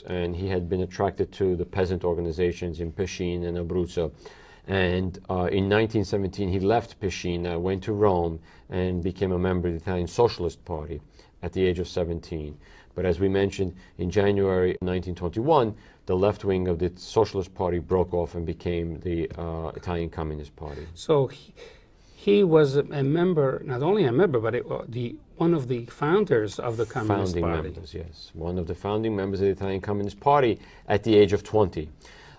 and he had been attracted to the peasant organizations in Pescine and Abruzzo. And in 1917, he left Pescine, went to Rome, and became a member of the Italian Socialist Party at the age of 17. But as we mentioned, in January 1921, the left wing of the Socialist Party broke off and became the Italian Communist Party. So he was a member, not only a member, but one of the founders of the Communist Party. Founding members, yes. One of the founding members of the Italian Communist Party at the age of 20.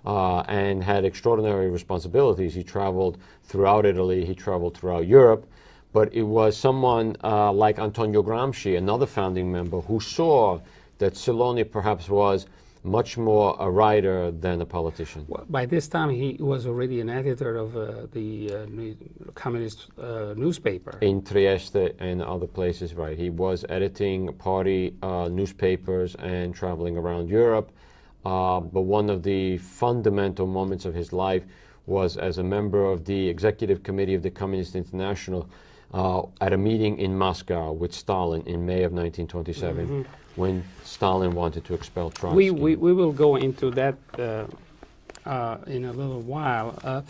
And had extraordinary responsibilities. He traveled throughout Italy, he traveled throughout Europe, but it was someone like Antonio Gramsci, another founding member, who saw that Silone perhaps was much more a writer than a politician. Well, by this time, he was already an editor of the communist newspaper. In Trieste and other places, right. He was editing party newspapers and traveling around Europe. But one of the fundamental moments of his life was as a member of the executive committee of the Communist International at a meeting in Moscow with Stalin in May of 1927, when Stalin wanted to expel Trotsky. We will go into that in a little while.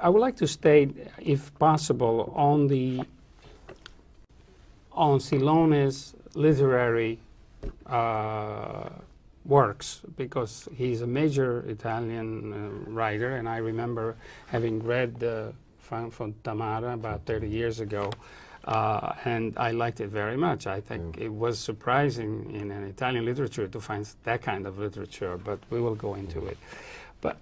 I would like to state, if possible, on Silone's literary works, because he's a major Italian writer, and I remember having read from Tamara about 30 years ago, and I liked it very much. I think it was surprising in an Italian literature to find that kind of literature, but we will go into it. But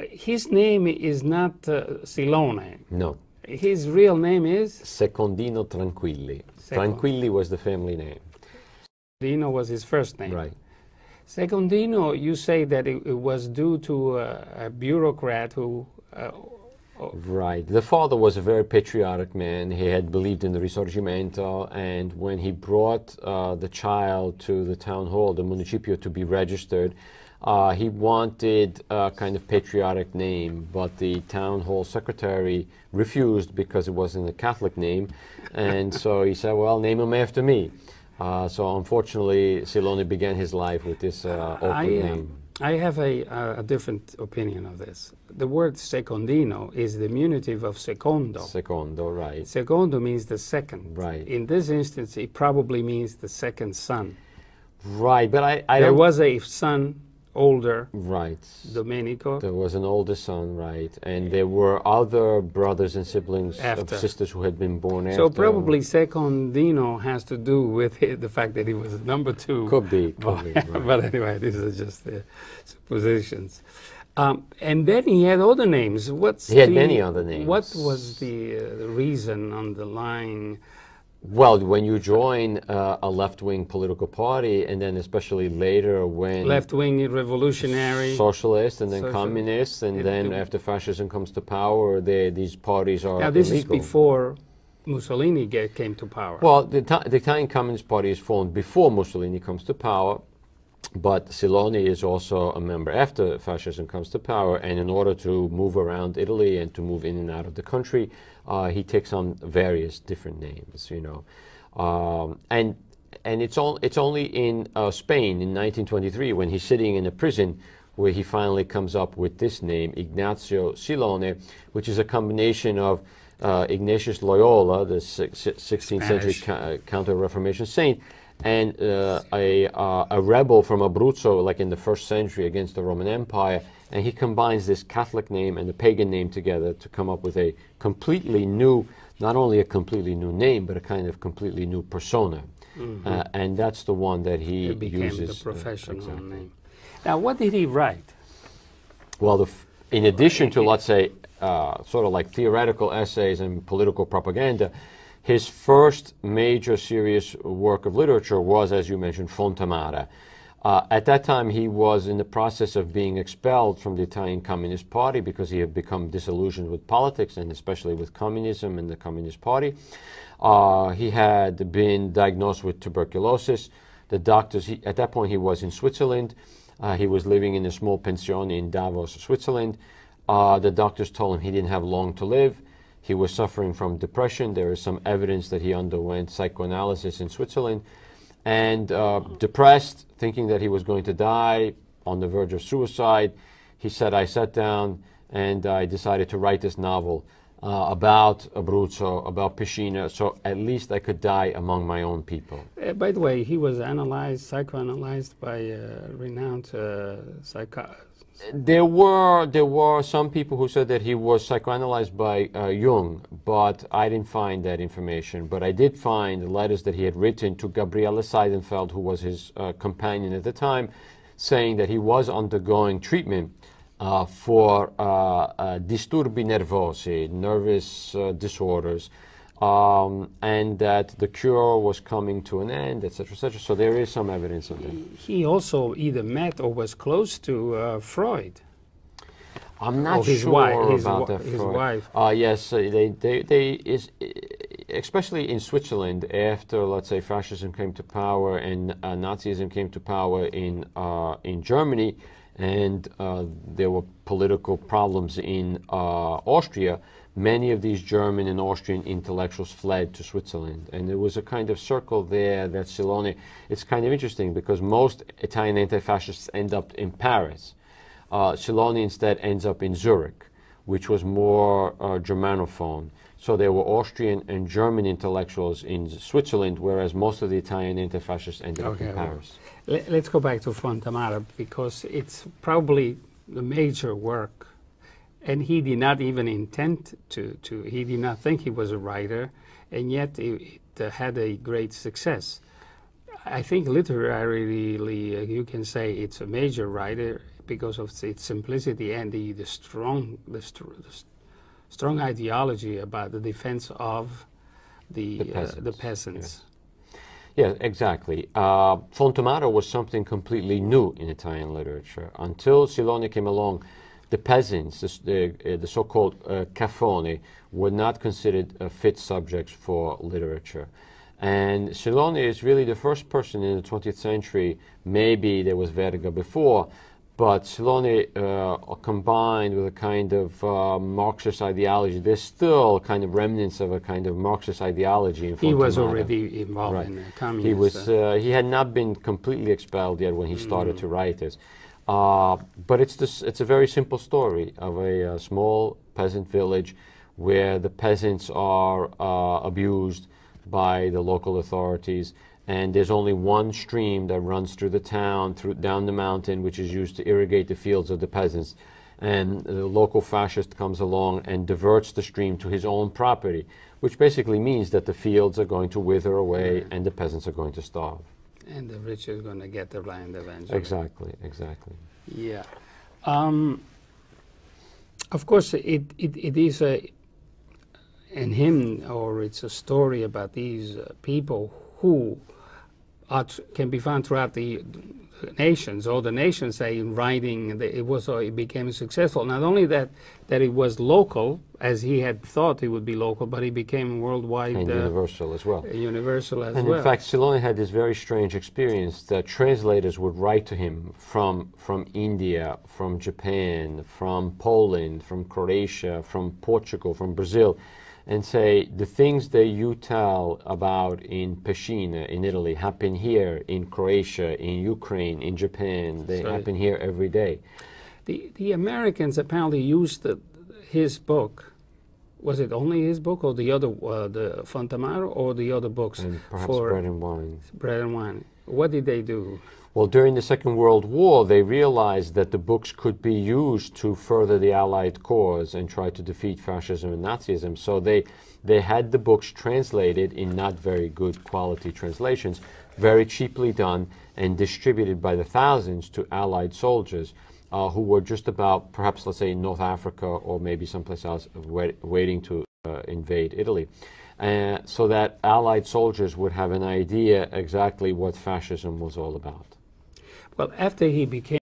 his name is not Silone. No. His real name is? Secondino Tranquilli. Tranquilli was the family name. Secondino was his first name. Right. Secondino, you say that it was due to a bureaucrat who... Right. The father was a very patriotic man. He had believed in the Risorgimento, and when he brought the child to the town hall, the municipio, to be registered, he wanted a kind of patriotic name, but the town hall secretary refused because it wasn't a Catholic name, and so he said, well, name him after me. So unfortunately, Silone began his life with this awkward name. I have a different opinion of this. The word secondino is the diminutive of secondo. Secondo, right. Secondo means the second. Right. In this instance, it probably means the second son. Right, but I There don't... was a son, older, right. Domenico. There was an older son, right, and there were other brothers and siblings of sisters who had been born after. So probably secondino has to do with the fact that he was number two. Could be, right. But anyway, these are just suppositions. And then he had other names. He had many other names. What was the reason underlying? Well, when you join a left-wing political party, and then especially later when... Left-wing revolutionary... Socialist, and then communist, and then after fascism comes to power, these parties are Now this illegal. is before Mussolini came to power. Well, the Italian Communist Party is formed before Mussolini comes to power, but Silone is also a member after fascism comes to power, and in order to move around Italy and to move in and out of the country, he takes on various different names, you know. And it's only in Spain in 1923, when he's sitting in a prison, where he finally comes up with this name, Ignazio Silone, which is a combination of Ignatius Loyola, the 16th century Counter-Reformation saint, and a rebel from Abruzzo, like in the 1st century, against the Roman Empire, and he combines this Catholic name and the pagan name together to come up with a completely new, not only a completely new name, but a kind of completely new persona. And that's the one that he it became uses. The professional exactly. name. Now, what did he write? Well, in addition to, let's say, sort of like theoretical essays and political propaganda, his first major serious work of literature was, as you mentioned, Fontamara. At that time, he was in the process of being expelled from the Italian Communist Party because he had become disillusioned with politics, and especially with communism and the Communist Party. He had been diagnosed with tuberculosis. The doctors, at that point, he was in Switzerland. He was living in a small pension in Davos, Switzerland. The doctors told him he didn't have long to live. He was suffering from depression. There is some evidence that he underwent psychoanalysis in Switzerland. And depressed, thinking that he was going to die, on the verge of suicide, he said, I sat down and I decided to write this novel about Abruzzo, about Pescina, so at least I could die among my own people. By the way, he was psychoanalyzed by renowned psychiatrists. There were some people who said that he was psychoanalyzed by Jung, but I didn't find that information. But I did find letters that he had written to Gabriele Seidenfeld, who was his companion at the time, saying that he was undergoing treatment for disturbi nervosi, nervous disorders, and that the cure was coming to an end, etc., etc. So there is some evidence of that. He also either met or was close to Freud. I'm not his sure wife, about that. His wife. Yes, especially in Switzerland, after, let's say, fascism came to power and Nazism came to power in Germany, and there were political problems in Austria. Many of these German and Austrian intellectuals fled to Switzerland, and there was a kind of circle there that Silone. It's kind of interesting because most Italian anti-fascists end up in Paris. Silone instead ends up in Zurich, which was more Germanophone. So there were Austrian and German intellectuals in Switzerland, whereas most of the Italian anti-fascists ended up in Paris. Let's go back to Fontamara, because it's probably the major work. And he did not even intend he did not think he was a writer, and yet it had a great success. I think literarily you can say it's a major writer because of its simplicity and the strong ideology about the defense of the peasants. Yeah, exactly. Fontamara was something completely new in Italian literature. Until Silone came along, the peasants, the so-called cafoni, were not considered fit subjects for literature. And Silone is really the first person in the 20th century, maybe there was Verga before, but Silone combined with a kind of Marxist ideology. There's still kind of remnants of a kind of Marxist ideology in Fontamara. He was already involved in the communist. He had not been completely expelled yet when he started to write this. But it's a very simple story of a small peasant village where the peasants are abused by the local authorities, and there's only one stream that runs through the town, down the mountain, which is used to irrigate the fields of the peasants. And the local fascist comes along and diverts the stream to his own property, which basically means that the fields are going to wither away and the peasants are going to starve. And the rich is going to get the land eventually. Exactly, exactly. Yeah. Of course, it is an hymn, or it's a story about these people who can be found throughout the nations. All the nations say in writing it became successful. Not only that it was local, as he had thought it would be local, but it became worldwide and universal as well. Universal as and well. In fact, Silone had this very strange experience that translators would write to him from India, from Japan, from Poland, from Croatia, from Portugal, from Brazil, and say, the things that you tell about in Pescina, in Italy, happen here, in Croatia, in Ukraine, in Japan. They happen here every day. The Americans apparently used his book. Was it only his book, or the other, the Fontamara, or the other books? And perhaps Bread and Wine. Bread and Wine. What did they do? Well, during the Second World War, they realized that the books could be used to further the Allied cause and try to defeat fascism and Nazism. So they had the books translated in not very good quality translations, very cheaply done, and distributed by the thousands to Allied soldiers who were just about, perhaps, let's say, in North Africa or maybe someplace else, waiting to invade Italy. So that Allied soldiers would have an idea exactly what fascism was all about. Well, after he became